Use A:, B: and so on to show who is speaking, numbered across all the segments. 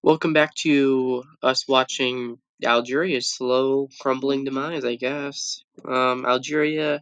A: Welcome back to us watching Algeria's slow crumbling demise, I guess. Algeria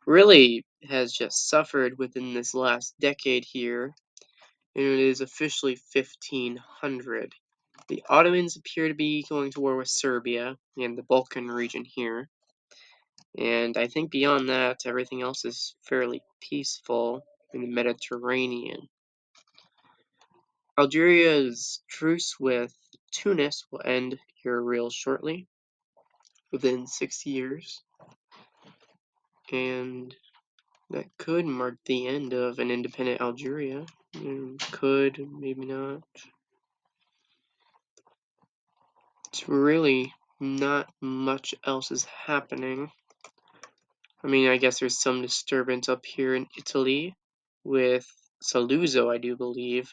A: really has just suffered within this last decade here, and it is officially 1500. The Ottomans appear to be going to war with Serbia and the Balkan region here, and I think beyond that, everything else is fairly peaceful in the Mediterranean. Algeria's truce with Tunis will end here real shortly, within 6 years, and that could mark the end of an independent Algeria. Could, maybe not. It's really not much else is happening. I mean, I guess there's some disturbance up here in Italy with Saluzzo, I do believe,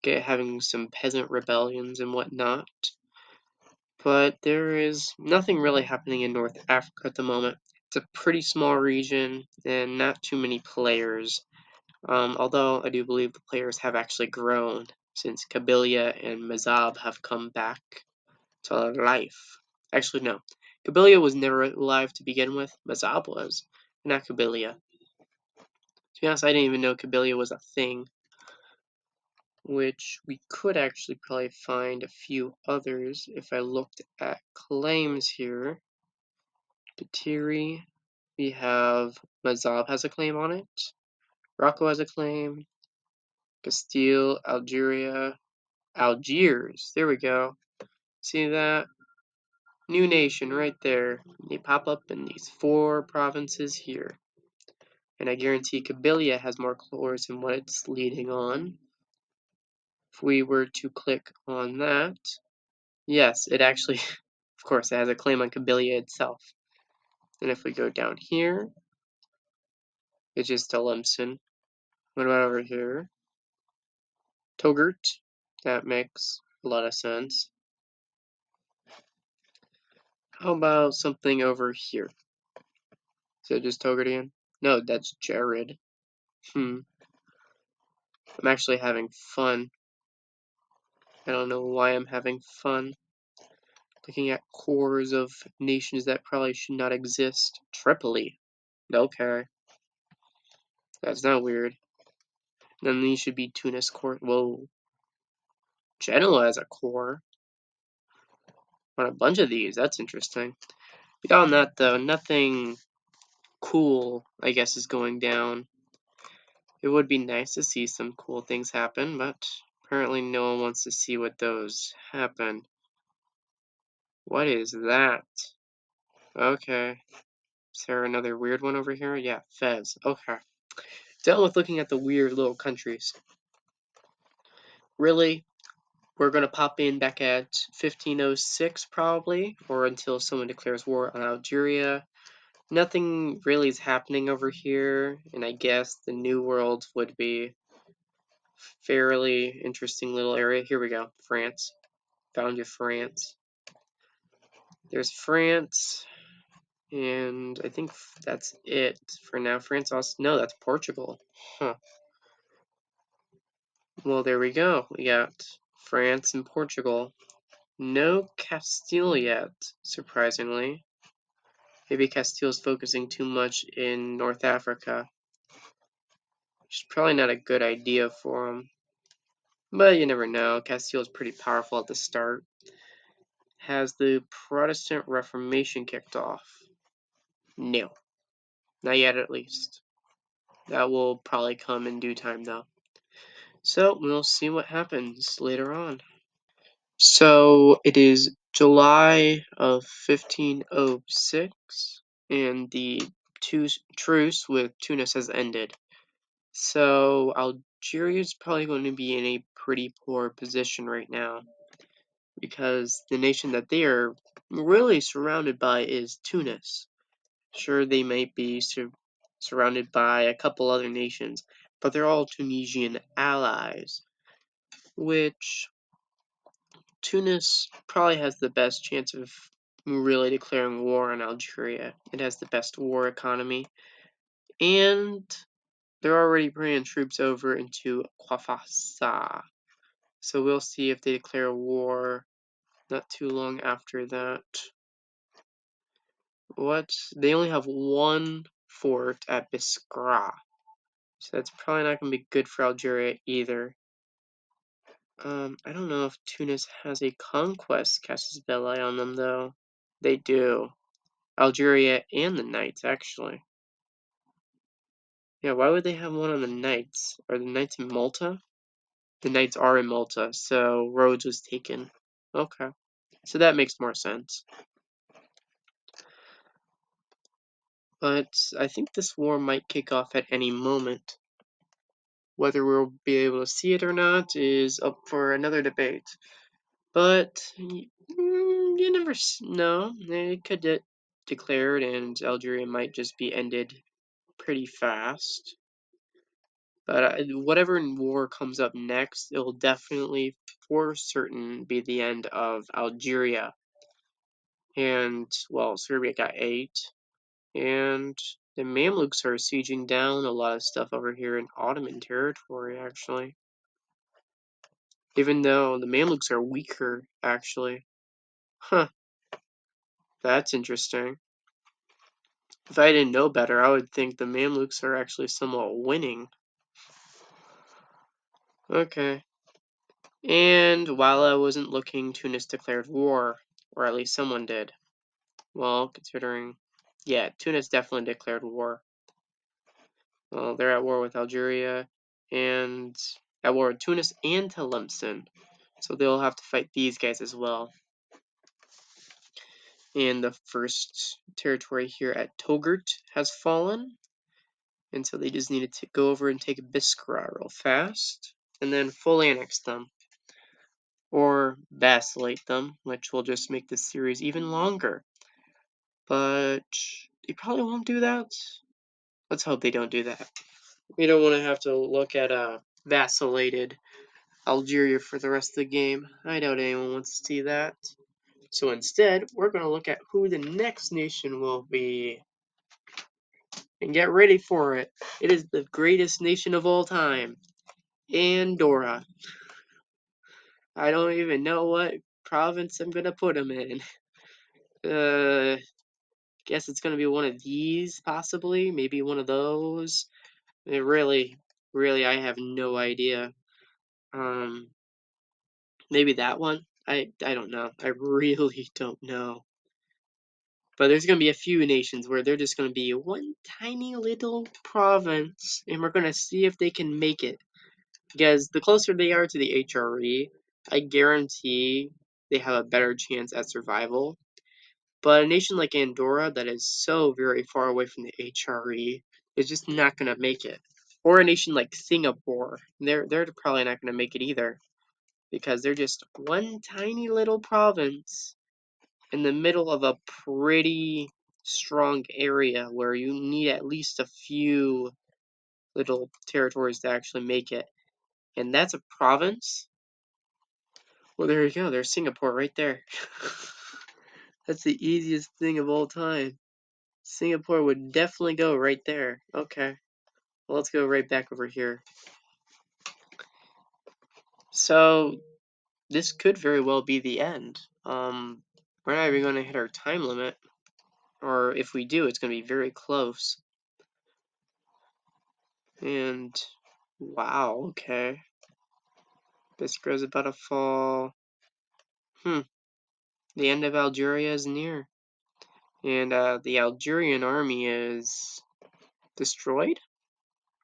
A: having some peasant rebellions and whatnot. But there is nothing really happening in North Africa at the moment. It's a pretty small region and not too many players. Although I do believe the players have actually grown since Kabylia and Mazab have come back to life. Actually, no. Kabylia was never alive to begin with. Mazab was, not Kabylia. To be honest, I didn't even know Kabylia was a thing. Which we could actually probably find a few others if I looked at claims here. Kateri, we have Mazab has a claim on it. Morocco has a claim. Castile, Algeria, Algiers. There we go. See that? New nation right there. They pop up in these four provinces here. And I guarantee Kabylia has more cores than what it's leading on. If we were to click on that, yes, it actually, of course, it has a claim on Kabylia itself. And if we go down here, it's just Tlemcen. What about over here? Togurt. That makes a lot of sense. How about something over here? Is it just Togurtian? No, that's Jared. I'm actually having fun. I don't know why I'm having fun. Looking at cores of nations that probably should not exist. Tripoli. Okay. That's not weird. Then these should be Tunis core. Whoa. Genoa has a core on a bunch of these. That's interesting. Beyond that, though, nothing cool, I guess, is going down. It would be nice to see some cool things happen, but apparently no one wants to see what those happen. What is that? Okay. Is there another weird one over here? Yeah, Fez. Okay. Done with looking at the weird little countries. Really? We're going to pop in back at 1506 probably, or until someone declares war on Algeria. Nothing really is happening over here, and I guess the New World would be fairly interesting little area. Here we go. France. Found you, France. There's France, and I think that's it for now. France also, no, that's Portugal. Huh. Well, there we go. We got France and Portugal. No Castile yet, surprisingly. Maybe Castile's focusing too much in North Africa. Which is probably not a good idea for him. But you never know. Castile's pretty powerful at the start. Has the Protestant Reformation kicked off? No. Not yet, at least. That will probably come in due time, though. So, we'll see what happens later on. So, it is July of 1506, and the truce with Tunis has ended. So, Algeria is probably going to be in a pretty poor position right now, because the nation that they are really surrounded by is Tunis. Sure, they might be surrounded by a couple other nations, but they're all Tunisian allies, which Tunis probably has the best chance of really declaring war on Algeria. It has the best war economy, and they're already bringing troops over into Kwafasa, So we'll see if they declare war not too long after that. What? They only have one fort at Biskra. So that's probably not going to be good for Algeria either. I don't know if Tunis has a conquest Casus Belli on them, though. They do. Algeria and the Knights, actually. Yeah, why would they have one on the Knights? Are the Knights in Malta? The Knights are in Malta, so Rhodes was taken. Okay. So that makes more sense. But I think this war might kick off at any moment. Whether we'll be able to see it or not is up for another debate. But you never know. It could get declared, and Algeria might just be ended pretty fast. But whatever war comes up next, it will definitely, for certain, be the end of Algeria. And, well, Serbia got 8. And the Mamluks are sieging down a lot of stuff over here in Ottoman territory, actually. Even though the Mamluks are weaker, actually. Huh, that's interesting. If I didn't know better, I would think the Mamluks are actually somewhat winning. Okay. And while I wasn't looking, Tunis declared war. Or at least someone did. Well, considering... Yeah, Tunis definitely declared war. Well, they're at war with Algeria. And at war with Tunis and Tlemcen. So they'll have to fight these guys as well. And the first territory here at Togurt has fallen. And so they just needed to go over and take Biskra real fast. And then full annex them. Or vacillate them, which will just make this series even longer. But they probably won't do that. Let's hope they don't do that. We don't want to have to look at a vacillated Algeria for the rest of the game. I doubt anyone wants to see that. So instead, we're going to look at who the next nation will be. And get ready for it. It is the greatest nation of all time. Andorra. I don't even know what province I'm going to put them in. Guess it's going to be one of these, possibly. Maybe one of those. Really, I have no idea. Maybe that one? I don't know. I really don't know. But there's going to be a few nations where they're just going to be one tiny little province, and we're going to see if they can make it. Because the closer they are to the HRE, I guarantee they have a better chance at survival. But a nation like Andorra that is so very far away from the HRE is just not going to make it. Or a nation like Singapore, they're probably not going to make it either. Because they're just one tiny little province in the middle of a pretty strong area where you need at least a few little territories to actually make it. And that's a province? Well, there you go. There's Singapore right there. That's the easiest thing of all time. Singapore would definitely go right there. Okay. Well, let's go right back over here. So, this could very well be the end. We're not even going to hit our time limit. Or if we do, it's going to be very close. And, wow, okay. Biskra's about to fall. The end of Algeria is near. And the Algerian army is destroyed?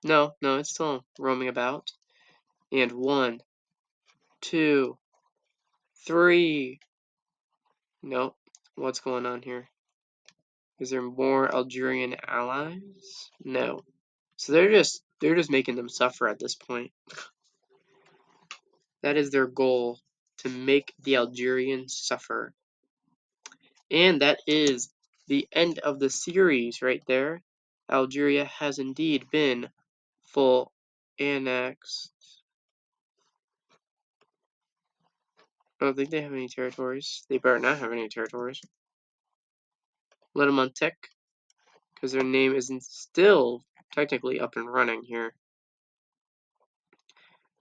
A: No, it's still roaming about. And 1, 2, 3. Nope. What's going on here? Is there more Algerian allies? No. So they're just making them suffer at this point. That is their goal, to make the Algerians suffer. And that is the end of the series right there. Algeria has indeed been full annexed. I don't think they have any territories. They better not have any territories. Let them untick, because their name isn't still technically up and running here.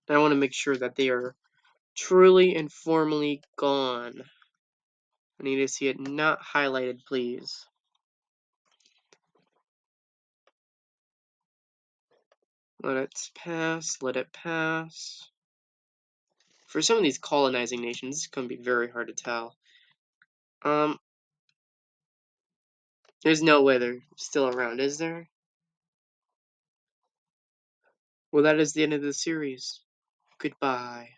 A: And I want to make sure that they are Truly and formally gone. I need to see it not highlighted, please. Let it pass, let it pass. For some of these colonizing nations, it's going to be very hard to tell. There's no way they're still around, is there? Well, that is the end of the series. Goodbye.